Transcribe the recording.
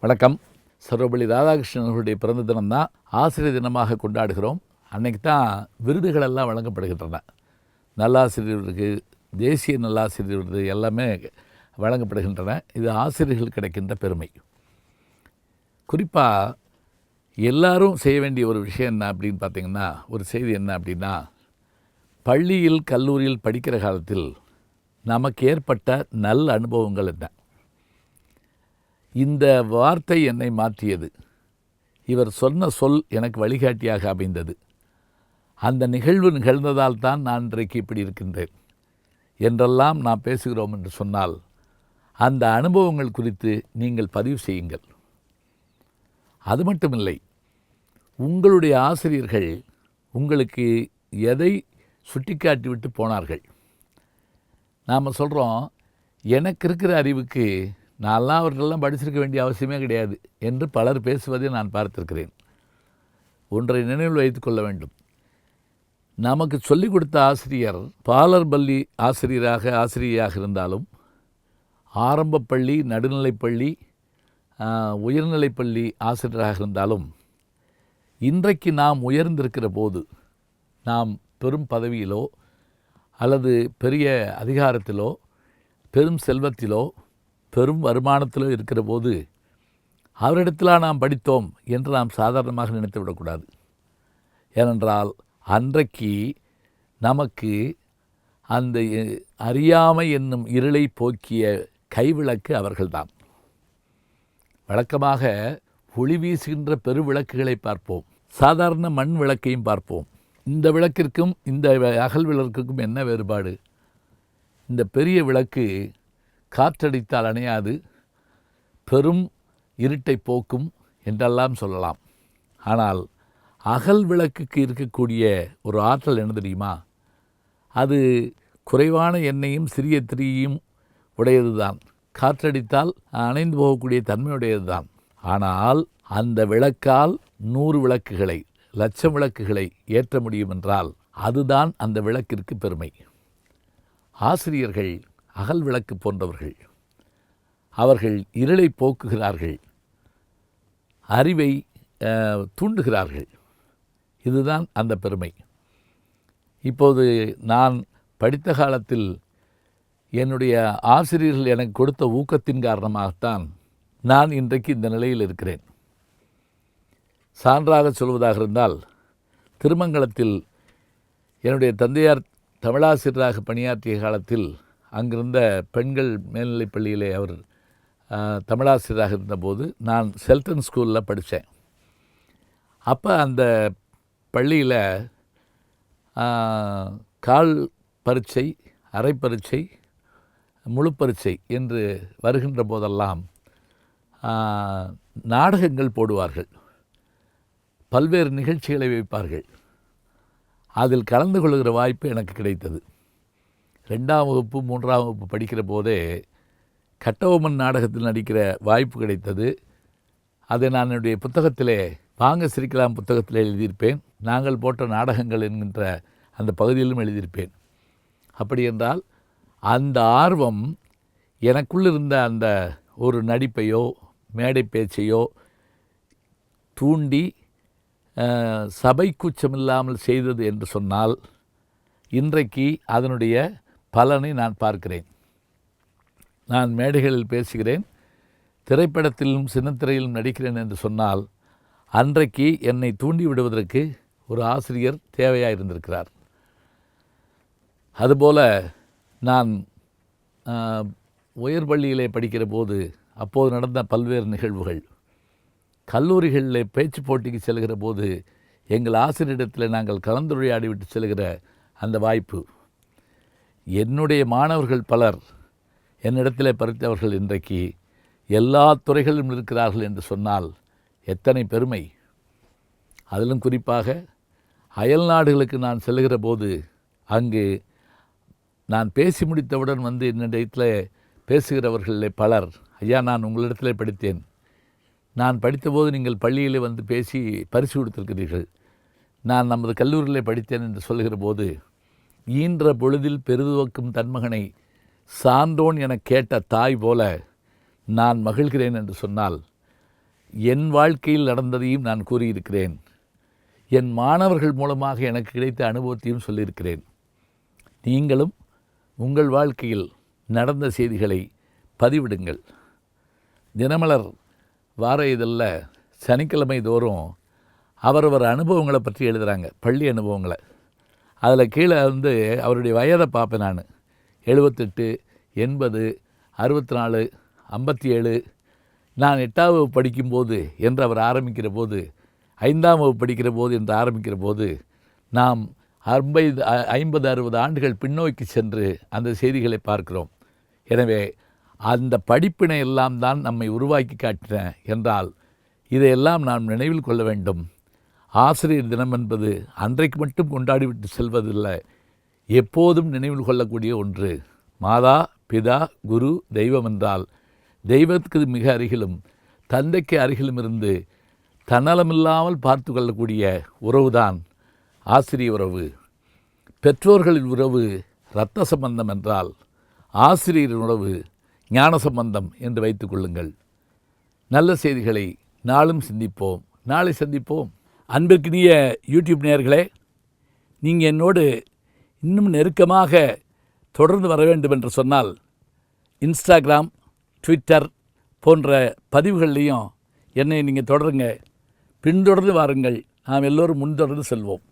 வணக்கம். சர்வபள்ளி ராதாகிருஷ்ணன் அவர்களுடைய பிறந்த தினம் தான் ஆசிரியர் தினமாக கொண்டாடுகிறோம். அன்றைக்கு தான் விருதுகள் எல்லாம் வழங்கப்படுகின்றன. நல்லாசிரியர் விருது, தேசிய நல்லாசிரியர் விருது எல்லாமே வழங்கப்படுகின்றன. இது ஆசிரியர்கள் கிடைக்கின்ற பெருமை. குறிப்பாக எல்லாரும் செய்ய வேண்டிய ஒரு விஷயம் என்ன அப்படின்னு பார்த்திங்கன்னா, ஒரு செய்தி என்ன அப்படின்னா, பள்ளியில் கல்லூரியில் படிக்கிற காலத்தில் நமக்கு ஏற்பட்ட நல்ல அனுபவங்கள் என்ன, இந்த வார்த்தை என்னை மாற்றியது, இவர் சொன்ன சொல் எனக்கு வழிகாட்டியாக அமைந்தது, அந்த நிகழ்வு நிகழ்ந்ததால் தான் நான் இன்றைக்கு இப்படி இருக்கின்றேன் என்றெல்லாம் நாம் பேசுகிறோம் என்று சொன்னால், அந்த அனுபவங்கள் குறித்து நீங்கள் பதிவு செய்யுங்கள். அது மட்டுமில்லை, உங்களுடைய ஆசிரியர்கள் உங்களுக்கு எதை சுட்டிக்காட்டி விட்டு போனார்கள். நாம் சொல்கிறோம், எனக்கு இருக்கிற அறிவுக்கு நான்லாம் அவர்களெல்லாம் படிச்சிருக்க வேண்டிய அவசியமே கிடையாது என்று பலர் பேசுவதை நான் பார்த்திருக்கிறேன். ஒன்றை நினைவில் வைத்து கொள்ள வேண்டும். நமக்கு சொல்லிக் கொடுத்த ஆசிரியர் பாலர் பள்ளி ஆசிரியராக இருந்தாலும், ஆரம்பப் பள்ளி, நடுநிலைப்பள்ளி, உயர்நிலைப்பள்ளி ஆசிரியராக இருந்தாலும், இன்றைக்கு நாம் உயர்ந்திருக்கிற போது, நாம் பெரும் பதவியிலோ அல்லது பெரிய அதிகாரத்திலோ பெரும் செல்வத்திலோ பெரும் வருமானத்திலோ இருக்கிற போது அவரிடத்தில் நாம் படித்தோம் என்று நாம் சாதாரணமாக நினைத்து விடக்கூடாது. ஏனென்றால் அன்றைக்கு நமக்கு அந்த அறியாமை என்னும் இருளை போக்கிய கைவிளக்கு அவர்கள்தான். வழக்கமாக ஒளி வீசுகின்ற பெருவிளக்குகளை பார்ப்போம், சாதாரண மண் விளக்கையும் பார்ப்போம். இந்த விளக்கிற்கும் இந்த அகல் விளக்குக்கும் என்ன வேறுபாடு? இந்த பெரிய விளக்கு காற்றடித்தால் அணையாது, பெரும் இருட்டை போக்கும் என்றெல்லாம் சொல்லலாம். ஆனால் அகல் விளக்குக்கு இருக்கக்கூடிய ஒரு ஆற்றல் என்ன தெரியுமா? அது குறைவான எண்ணெயும் சிறிய திரியும் உடையது தான். காற்றடித்தால் அணைந்து போகக்கூடிய தன்மையுடையது தான். ஆனால் அந்த விளக்கால் 100 விளக்குகளை, லட்சம் விளக்குகளை ஏற்ற முடியும் என்றால் அதுதான் அந்த விளக்கிற்கு பெருமை. ஆசிரியர்கள் அகல் விளக்கு போன்றவர்கள். அவர்கள் இருளை போக்குகிறார்கள், அறிவை தூண்டுகிறார்கள். இதுதான் அந்த பெருமை. இப்போது நான் படித்த காலத்தில் என்னுடைய ஆசிரியர்கள் எனக்கு கொடுத்த ஊக்கத்தின் காரணமாகத்தான் நான் இன்றைக்கு இந்த நிலையில் இருக்கிறேன். சான்றாக சொல்வதாக இருந்தால், திருமங்கலத்தில் என்னுடைய தந்தையார் தமிழாசிரியராக பணியாற்றிய காலத்தில் அங்கிருந்த பெண்கள் மேல்நிலைப் பள்ளியிலே அவர் தமிழாசிரியராக இருந்தபோது நான் செல்டன் ஸ்கூலில் படித்தேன். அப்போ அந்த பள்ளியில் கால் பரீட்சை, அரை பரீட்சை, முழு பரீட்சை என்று வருகின்ற போதெல்லாம் நாடகங்கள் போடுவார்கள், பல்வேறு நிகழ்ச்சிகளை வைப்பார்கள். அதில் கலந்து கொள்கிற வாய்ப்பு எனக்கு கிடைத்தது. 2ஆம் வகுப்பு 3ஆம் வகுப்பு படிக்கிற போதே கட்டபொம்மன் நாடகத்தில் நடிக்கிற வாய்ப்பு கிடைத்தது. அதை நான் என்னுடைய புத்தகத்திலே, வாங்க சிரிக்கலாம் புத்தகத்தில் எழுதியிருப்பேன். நாங்கள் போட்ட நாடகங்கள் என்கின்ற அந்த பகுதியிலும் எழுதியிருப்பேன். அப்படி என்றால் அந்த ஆர்வம் எனக்குள்ளிருந்த அந்த ஒரு நடிப்பையோ மேடை பேச்சையோ தூண்டி சபை கூச்சமில்லாமல் செய்தது என்று சொன்னால், இன்றைக்கு அதனுடைய பலனை நான் பார்க்கிறேன். நான் மேடைகளில் பேசுகிறேன், திரைப்படத்திலும் சின்னத்திரையிலும் நடிக்கிறேன் என்று சொன்னால், அன்றைக்கு என்னை தூண்டி விடுவதற்கு ஒரு ஆசிரியர் தேவையாக இருந்திருக்கிறார். அதுபோல் நான் உயர்பள்ளியிலே படிக்கிற போது அப்போது நடந்த பல்வேறு நிகழ்வுகள், கல்லூரிகளில் பேச்சு போட்டிக்கு செல்கிற போது எங்கள் ஆசிரியரிடத்தில் நாங்கள் கலந்துரையாடி விட்டு செல்கிற அந்த வாய்ப்பு, என்னுடைய மாணவர்கள் பலர் என்னிடத்தில் படித்தவர்கள் இன்றைக்கு எல்லா துறைகளிலும் இருக்கிறார்கள் என்று சொன்னால் எத்தனை பெருமை. அதிலும் குறிப்பாக அயல் நாடுகளுக்கு நான் செல்கிற போது அங்கு நான் பேசி முடித்தவுடன் வந்து என்னிடத்தில் பேசுகிறவர்களில் பலர், ஐயா நான் உங்களிடத்தில் படித்தேன், நான் படித்தபோது நீங்கள் பள்ளியில் வந்து பேசி பரிசு கொடுத்திருக்கிறீர்கள், நான் நமது கல்லூரியில் படித்தேன் என்று சொல்கிற போது, ஈன்ற பொழுதில் பெருதுவக்கும் தன்மகனை சான்றோன் என கேட்ட தாய் போல நான் மகிழ்கிறேன் என்று சொன்னால் என் வாழ்க்கையில் நடந்ததையும் நான் கூறியிருக்கிறேன். என் மாணவர்கள் மூலமாக எனக்கு கிடைத்த அனுபவத்தையும் சொல்லியிருக்கிறேன். நீங்களும் உங்கள் வாழ்க்கையில் நடந்த செய்திகளை பதிவிடுங்கள். தினமலர் வார இதழில் சனிக்கிழமை தோறும் அவரவர் அனுபவங்களை பற்றி எழுதுகிறாங்க, பள்ளி அனுபவங்களை. அதில் கீழே அவருடைய வயதை பார்ப்பேன் நான். 78, 80, 64, 57. நான் 8ஆம் வகுப்பு படிக்கும்போது என்று அவர் ஆரம்பிக்கிற போது, 5ஆம் வகுப்பு படிக்கிற போது என்று ஆரம்பிக்கிற போது, நாம் 50-60 ஆண்டுகள் பின்னோக்கி சென்று அந்த செய்திகளை பார்க்கிறோம். எனவே அந்த படிப்பினை எல்லாம் தான் நம்மை உருவாக்கி காட்டின என்றால் இதையெல்லாம் நாம் நினைவில் கொள்ள வேண்டும். ஆசிரியர் தினம் என்பது அன்றைக்கு மட்டும் கொண்டாடிவிட்டு செல்வதில்லை, எப்போதும் நினைவில் கொள்ளக்கூடிய ஒன்று. மாதா, பிதா, குரு, தெய்வம் என்றால் தெய்வத்துக்கு மிக அருகிலும் தந்தைக்கு அருகிலும் இருந்து தன்னலமில்லாமல் பார்த்து கொள்ளக்கூடிய உறவுதான் ஆசிரிய உறவு. பெற்றோர்களின் உறவு இரத்த சம்பந்தம் என்றால் ஆசிரியரின் உறவு ஞான சம்பந்தம் என்று வைத்துக் கொள்ளுங்கள். நல்ல செய்திகளை நாளும் சிந்திப்போம், நாளை சந்திப்போம். அன்பிற்கினிய யூடியூப் நேயர்களே, நீங்கள் என்னோடு இன்னும் நெருக்கமாக தொடர்ந்து வர வேண்டும் என்று சொன்னால் இன்ஸ்டாகிராம், ட்விட்டர் போன்ற பதிவுகள்லையும் என்னை நீங்கள் தொடருங்க. பின்தொடர்ந்து வாருங்கள். நாம் எல்லோரும் முன்தொடர்ந்து செல்வோம்.